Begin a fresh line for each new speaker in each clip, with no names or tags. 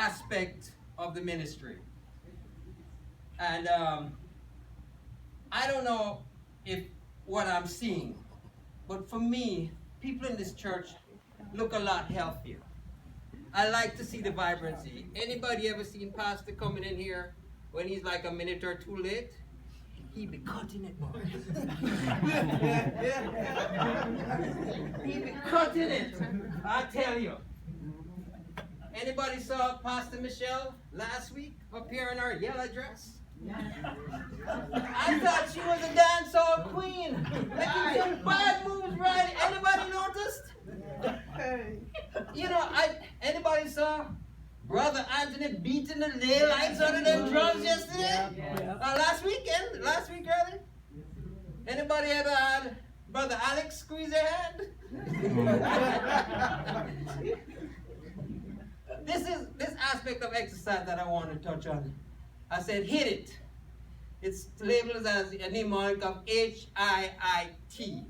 aspect of the ministry. And I don't know if what I'm seeing, but for me, people in this church look a lot healthier. I like to see the vibrancy. Anybody ever seen Pastor coming in here when he's like a minute or two late? He be cutting it, boy. He be cutting it. I tell you. Anybody saw Pastor Micheal last week up here in her yellow dress? I thought she was a dancehall queen, making some bad moves, right? Anybody noticed? You know, anybody saw Brother Anthony beating the daylights out of them drums yesterday? Last week early? Anybody ever had Brother Alex squeeze their hand? This aspect of exercise that I want to touch on. I said HIIT it. It's labeled as a mnemonic of HIIT,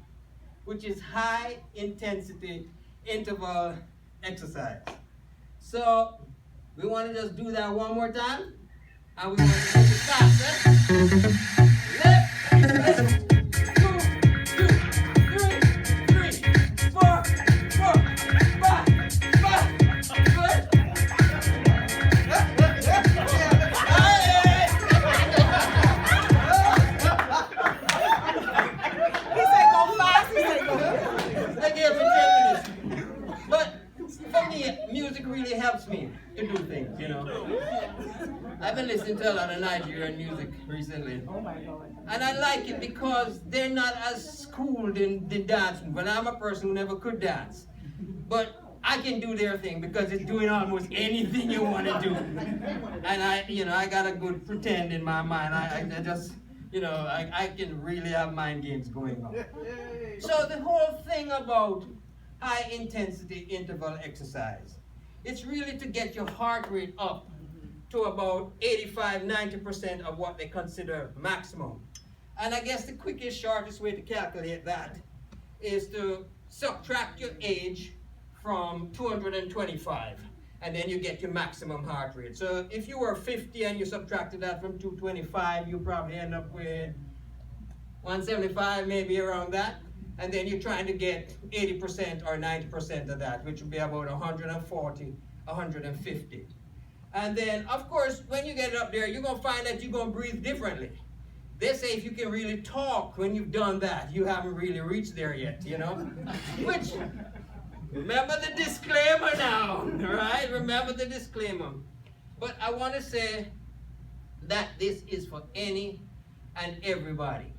which is high intensity interval exercise. So we want to just do that one more time, and we want to make it faster. Left, 2, 2, 3, 3, 4, 4, 5, 5. Good.
He said go fast. He said go fast.
They gave me 10 minutes. But for me, music really helps me to do things, you know. I've been listening to a lot of Nigerian music recently.
Oh my God.
And I like it because they're not as schooled in the dance move. And I'm a person who never could dance. But I can do their thing because it's doing almost anything you want to do. And I got a good pretend in my mind. I just, I can really have mind games going on. So the whole thing about high intensity interval exercise, it's really to get your heart rate up to about 85-90% of what they consider maximum. And I guess the quickest, shortest way to calculate that is to subtract your age from 225, and then you get your maximum heart rate. So if you were 50 and you subtracted that from 225, you probably end up with 175, maybe around that. And then you're trying to get 80% or 90% of that, which would be about 140, 150. And then, of course, when you get up there, you're going to find that you're going to breathe differently. They say if you can really talk when you've done that, you haven't really reached there yet, Which, remember the disclaimer now, right? Remember the disclaimer. But I want to say that this is for any and everybody.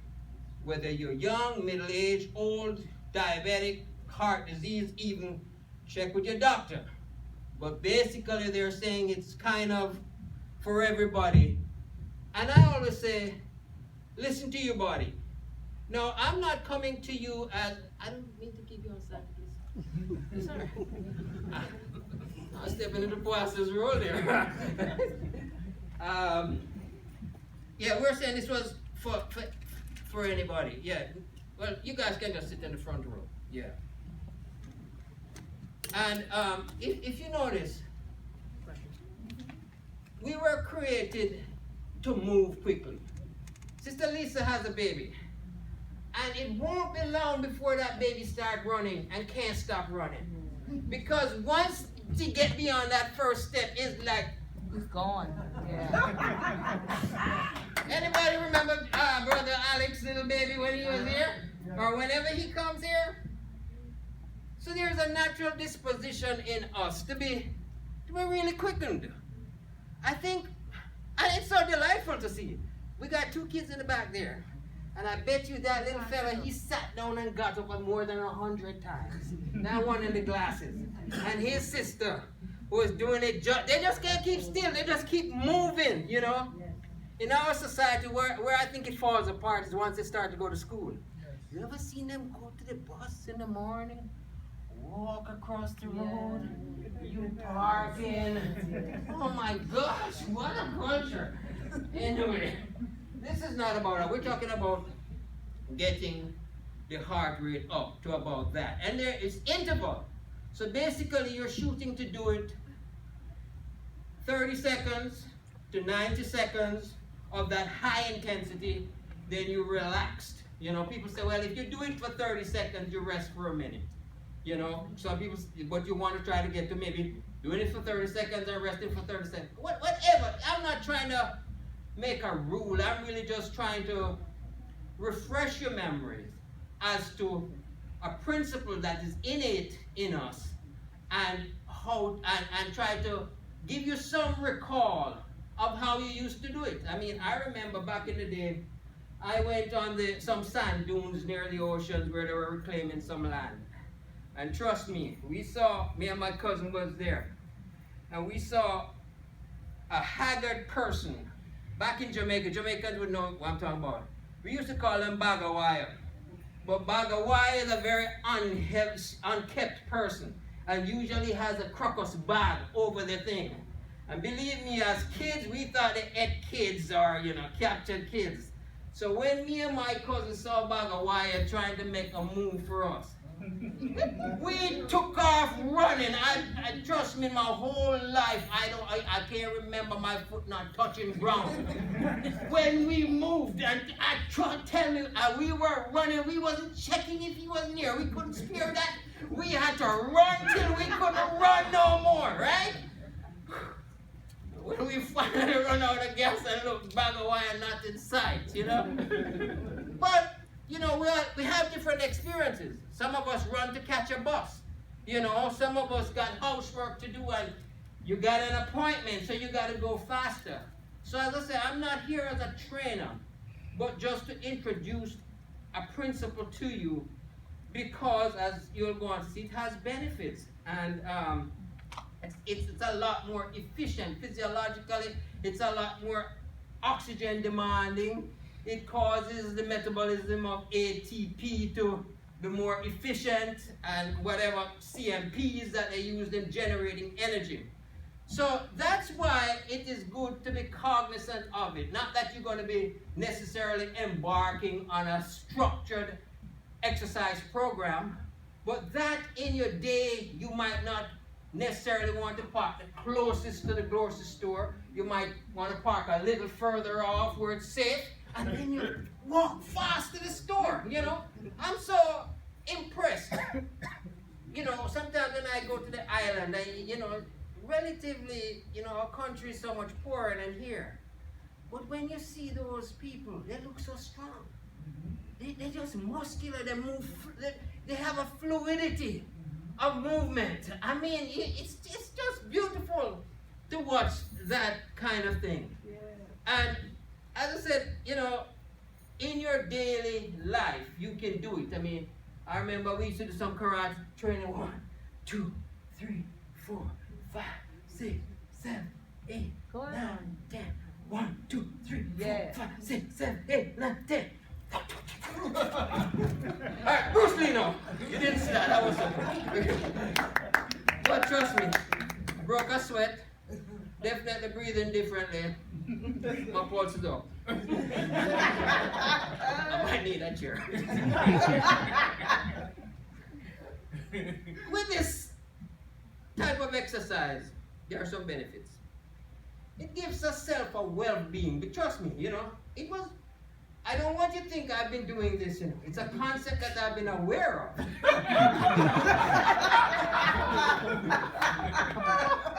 Whether you're young, middle-aged, old, diabetic, heart disease, even check with your doctor. But basically they're saying it's kind of for everybody. And I always say, listen to your body. Now, I'm not coming to you as, I don't mean to keep you on side, please. Sorry. I'm stepping into pastor's role there. Yeah, we're saying this was for anybody. Yeah. Well, you guys can just sit in the front row. Yeah. And if you notice, we were created to move quickly. Sister Lisa has a baby. And it won't be long before that baby starts running and can't stop running. Because once she gets beyond that first step, it's like,
He's gone. Yeah.
anybody remember Brother Alex's little baby when he was here? Or whenever he comes here? So there's a natural disposition in us to be really quickened. I think, and it's so delightful to see. We got 2 kids in the back there. And I bet you that little fella, he sat down and got up more than 100 times. That one in the glasses. And his sister was doing it, they just can't keep still, they just keep moving, In our society, where I think it falls apart is once they start to go to school. You ever seen them go to the bus in the morning? Walk across the road, you parking. Oh my gosh, what a culture. Anyway, this is not about that. We're talking about getting the heart rate up to about that. And there is interval. So basically you're shooting to do it 30 seconds to 90 seconds of that high intensity, then you relaxed. You know, people say, well, if you do it for 30 seconds, you rest for a minute. You know, some people, but you want to try to get to maybe doing it for 30 seconds and resting for 30 seconds. Whatever. I'm not trying to make a rule. I'm really just trying to refresh your memories as to a principle that is innate in us, and how and try to give you some recall of how you used to do it. I mean, I remember back in the day, I went on some sand dunes near the oceans where they were reclaiming some land. And trust me, me and my cousin was there, and we saw a haggard person. Back in Jamaica, Jamaicans would know what I'm talking about. We used to call them Bagawaya. But Bagawaya is a very unkept person, and usually has a crocus bag over the thing. And believe me, as kids, we thought they ate kids or, you know, captured kids. So when me and my cousin saw Bagawaya trying to make a move for us, we took off running. I trust me, my whole life, I can't remember my foot not touching ground. When we moved, and tell me, we were running, we wasn't checking if he was near. We couldn't spare that. We had to run till we couldn't run no more, right? When we finally run out of gas and look, Bagawaya not in sight, you know? But, you know, we have different experiences. Some of us run to catch a bus. You know, some of us got housework to do, and you got an appointment, so you got to go faster. So as I say, I'm not here as a trainer, but just to introduce a principle to you, because as you're going to see, it has benefits. And it's a lot more efficient. Physiologically, it's a lot more oxygen demanding. It causes the metabolism of ATP to be more efficient, and whatever CMPs that they use in generating energy. So that's why it is good to be cognizant of it. Not that you're going to be necessarily embarking on a structured exercise program, but that in your day you might not necessarily want to park the closest to the grocery store. You might want to park a little further off where it's safe, and then you walk fast to the store, you know. I'm so impressed. You know, sometimes when I go to the island, you know, relatively, you know, our country is so much poorer than here. But when you see those people, they look so strong. They're just muscular, they move, they have a fluidity of movement. I mean, it's just beautiful to watch that kind of thing. Yeah. And as I said, you know, in your daily life, you can do it. I mean, I remember we used to do some karate training. 1, 2, 3, 4, 5, 6, 7, 8, 9, 10. 1, 2, 3, 4, 5, 6, 7, 8, 9, 10. Alright, Bruce Lee now. You didn't see that. That was so. But trust me, broke a sweat. Definitely breathing differently. My pulse is up. I might need a chair. With this type of exercise, there are some benefits. It gives us a well-being. But trust me, you know, I don't want you to think I've been doing this, you know. It's a concept that I've been aware of.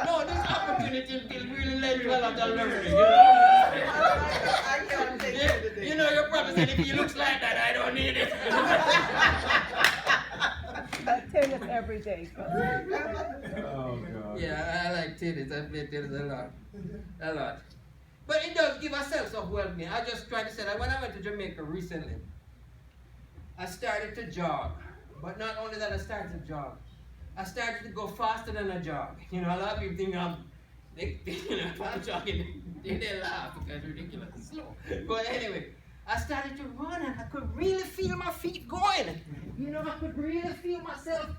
No, this opportunity really led to a lot of learning, you know.
I can't take it today.
You know, your brother said, if he looks like that, I don't need it.
Tennis every day.
Oh, God.
Yeah, I like tennis. I play tennis a lot. A lot. But it does give a sense of well-being. I just tried to say that when I went to Jamaica recently, I started to jog. But not only that, I started to jog. I started to go faster than a jog. You know, a lot of people think if I'm jogging, they laugh because it's ridiculously slow. But anyway, I started to run, and I could really feel my feet going. You know, I could really feel myself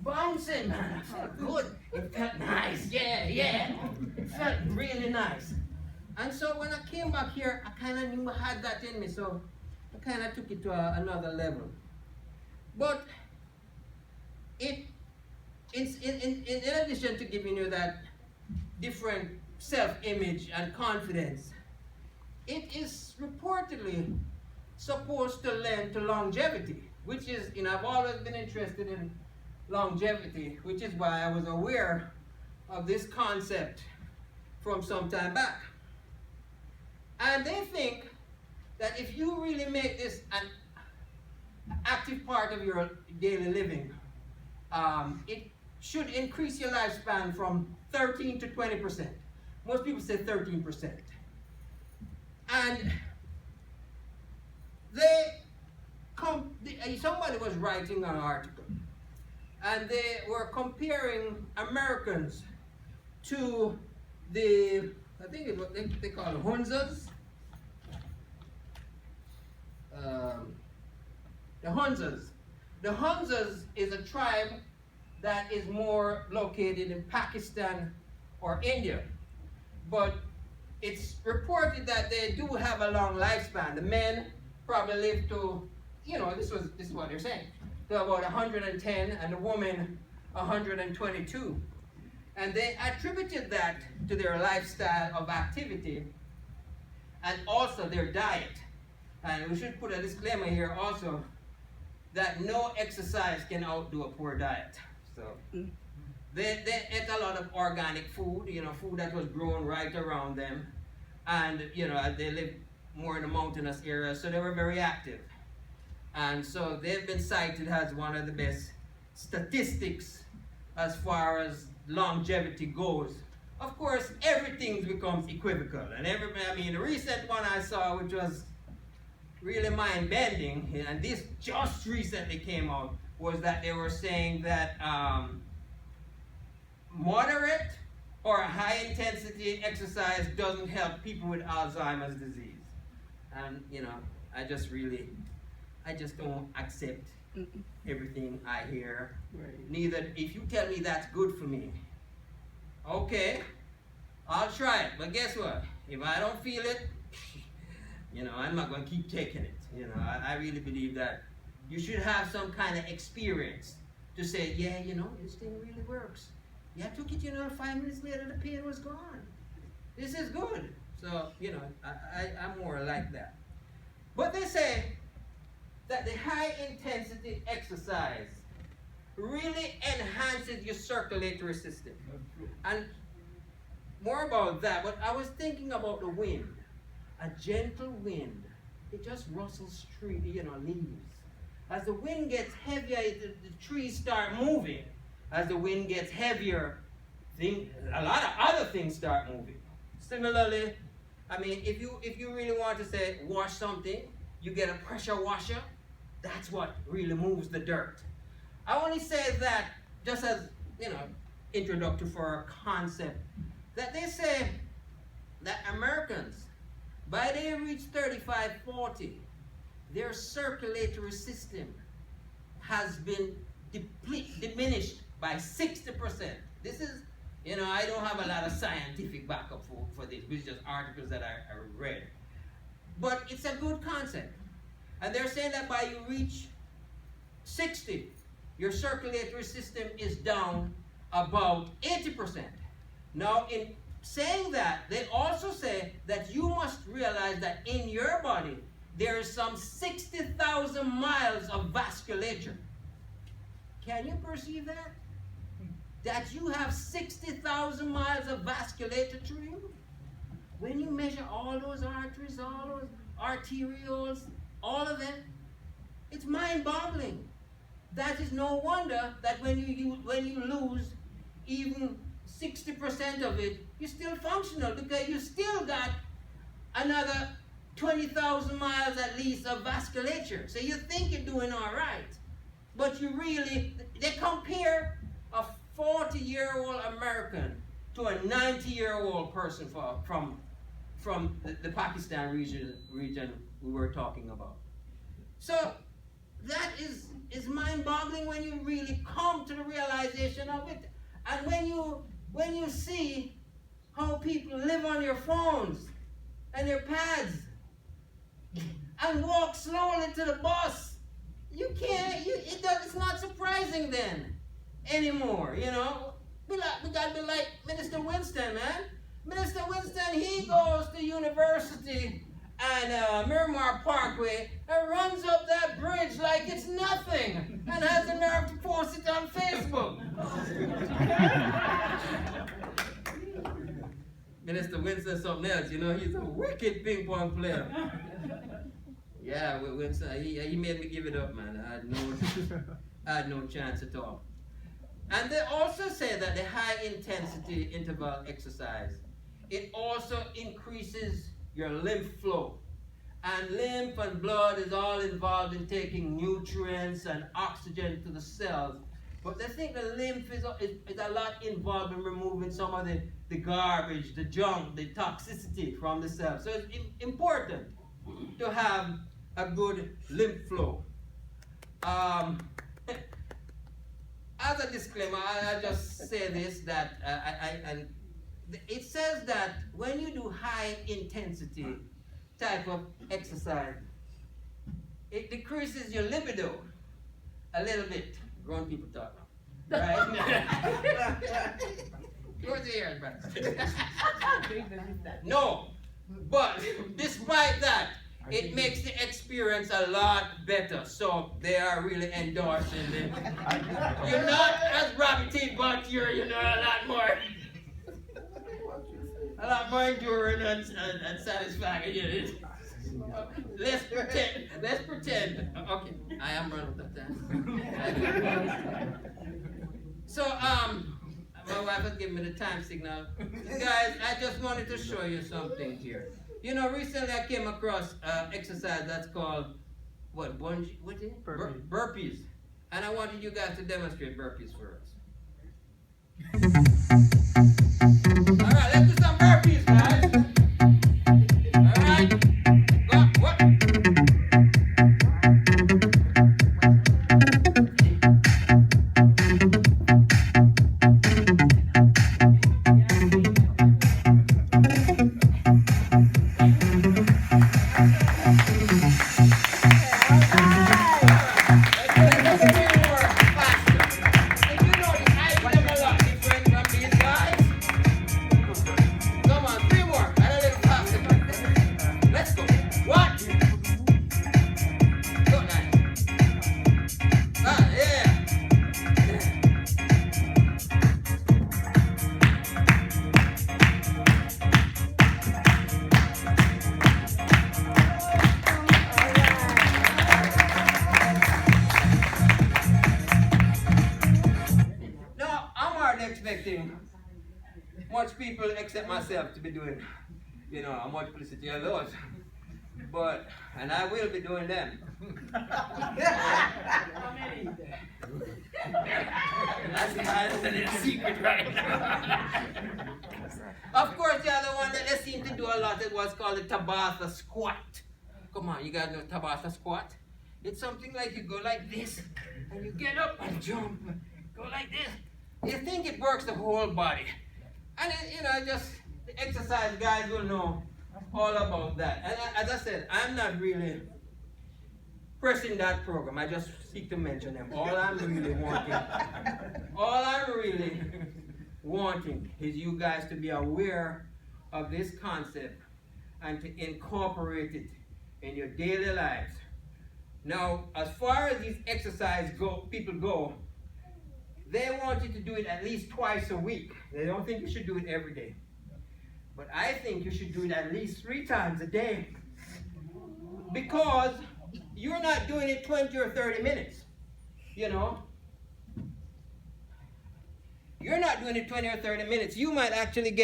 bouncing. Man, I felt good. It felt nice. Yeah. It felt really nice. And so when I came back here, I kind of knew I had that in me, so I kind of took it to another level. But in addition to giving you that different self-image and confidence, it is reportedly supposed to lend to longevity, which is, I've always been interested in longevity, which is why I was aware of this concept from some time back. And they think that if you really make this an active part of your daily living, it should increase your lifespan from 13 to 20%. Most people say 13%. And somebody was writing an article, and they were comparing Americans to the, I think it's what they call Hunzas. The Hunzas. The Hunzas is a tribe that is more located in Pakistan or India. But it's reported that they do have a long lifespan. The men probably live to, this is what they're saying, to about 110, and the woman 122. And they attributed that to their lifestyle of activity and also their diet. And we should put a disclaimer here also that no exercise can outdo a poor diet. So they ate a lot of organic food, food that was grown right around them. And, they lived more in the mountainous areas, so they were very active. And so they've been cited as one of the best statistics as far as longevity goes. Of course, everything becomes equivocal. And the recent one I saw, which was really mind-bending, and this just recently came out, was that they were saying that moderate or high-intensity exercise doesn't help people with Alzheimer's disease. And, I just don't accept everything I hear. Right. Neither, if you tell me that's good for me, okay, I'll try it. But guess what? If I don't feel it, I'm not going to keep taking it. I really believe that you should have some kind of experience to say, yeah, this thing really works. Yeah, I took it, 5 minutes later the pain was gone. This is good. So, I'm more like that. But they say that the high intensity exercise really enhances your circulatory system. And more about that, but I was thinking about the wind. A gentle wind, it just rustles leaves. As the wind gets heavier, the trees start moving. As the wind gets heavier, a lot of other things start moving. Similarly, if you really want to say wash something, you get a pressure washer. That's what really moves the dirt. I only say that just as introductory for a concept that they say that Americans, by they reach 35, 40, their circulatory system has been diminished by 60%. This is, I don't have a lot of scientific backup for this. It's just articles that I read. But it's a good concept. And they're saying that by you reach 60, your circulatory system is down about 80%. Now, in saying that, they also say that you must realize that in your body, there is some 60,000 miles of vasculature. Can you perceive that? That you have 60,000 miles of vasculature to you? When you measure all those arteries, all those arterioles, all of them, it's mind-boggling. That is no wonder that when you lose even 60% of it, you're still functional because you still got another 20,000 miles at least of vasculature. So you think you're doing all right, but you really, they compare a 40-year-old American to a 90-year-old person from the Pakistan region we were talking about. So that is mind-boggling when you really come to the realization of it. And when you see how people live on their phones and their pads and walk slowly to the bus, it's not surprising then anymore, We gotta be like Minister Winston, man. Minister Winston, he goes to university and Miramar Parkway and runs up that bridge like it's nothing and has the nerve to post it on Facebook. Minister Winston something else, you know, he's a wicked ping pong player. Yeah, Winston, he made me give it up, man. I had no chance at all. And they also say that the high intensity interval exercise, it also increases your lymph flow. And lymph and blood is all involved in taking nutrients and oxygen to the cells. But they think the lymph is a lot involved in removing some of the garbage, the junk, the toxicity from the cells. So it's important to have a good lymph flow. As a disclaimer, I just say this, that it says that when you do high intensity type of exercise, it decreases your libido a little bit. Grown people talk now. Right? Yours ears, brother. No, but despite that, it makes the experience a lot better. So they are really endorsing it. You're not as rabbity, but you're a lot more enduring and satisfying. Let's pretend. Okay, I am running with that. So my wife has given me the time signal. Guys, I just wanted to show you something here. You know, recently I came across exercise that's called, what is it? Burpees. And I wanted you guys to demonstrate burpees for us. All right, let's do some burpees, guys. All right. Go, what? Much people except myself to be doing, much publicity of those. But, and I will be doing them. That's a secret right now. Of course, the other one that they seem to do a lot is what's called the Tabata squat. Come on, you guys know Tabata squat? It's something like you go like this, and you get up and jump, go like this. You think it works the whole body. And just the exercise guys will know all about that. And as I said, I'm not really pressing that program. I just seek to mention them. All I'm really wanting is you guys to be aware of this concept and to incorporate it in your daily lives. Now, as far as these exercise people go, they want you to do it at least twice a week. They don't think you should do it every day. But I think you should do it at least 3 times a day. Because you're not doing it 20 or 30 minutes. You're not doing it 20 or 30 minutes. You might actually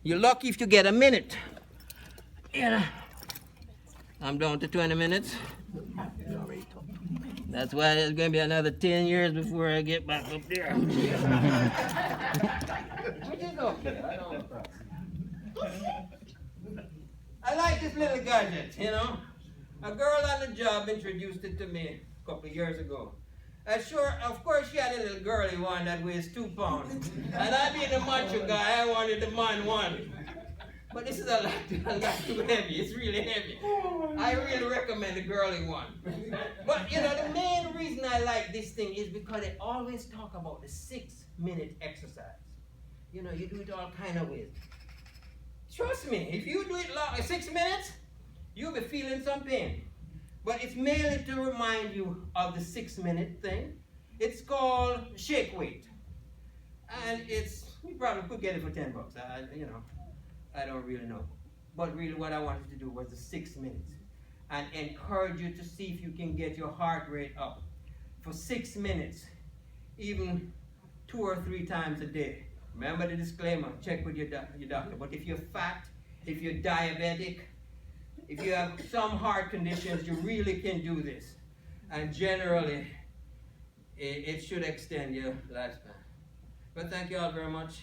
you're lucky if you get a minute. I'm down to 20 minutes. That's why it's going to be another 10 years before I get back up there. Which is okay. I like this little gadget, A girl on the job introduced it to me a couple of years ago. Of course, she had a little girly one that weighs 2 pounds. And I being a macho guy, I wanted the man one. But this is a lot too heavy. It's really heavy. I really recommend the girly one. But the main reason I like this thing is because they always talk about the 6-minute exercise. You do it all kind of ways. Trust me, if you do it long, 6 minutes, you'll be feeling some pain. But it's mainly to remind you of the 6-minute thing. It's called shake weight. And you probably could get it for $10. I don't really know. But really what I wanted to do was the 6 minutes. And encourage you to see if you can get your heart rate up for 6 minutes, even 2 or 3 times a day. Remember the disclaimer, check with your doctor. But if you're fat, if you're diabetic, if you have some heart conditions, you really can do this. And generally, it should extend your lifespan. But thank you all very much.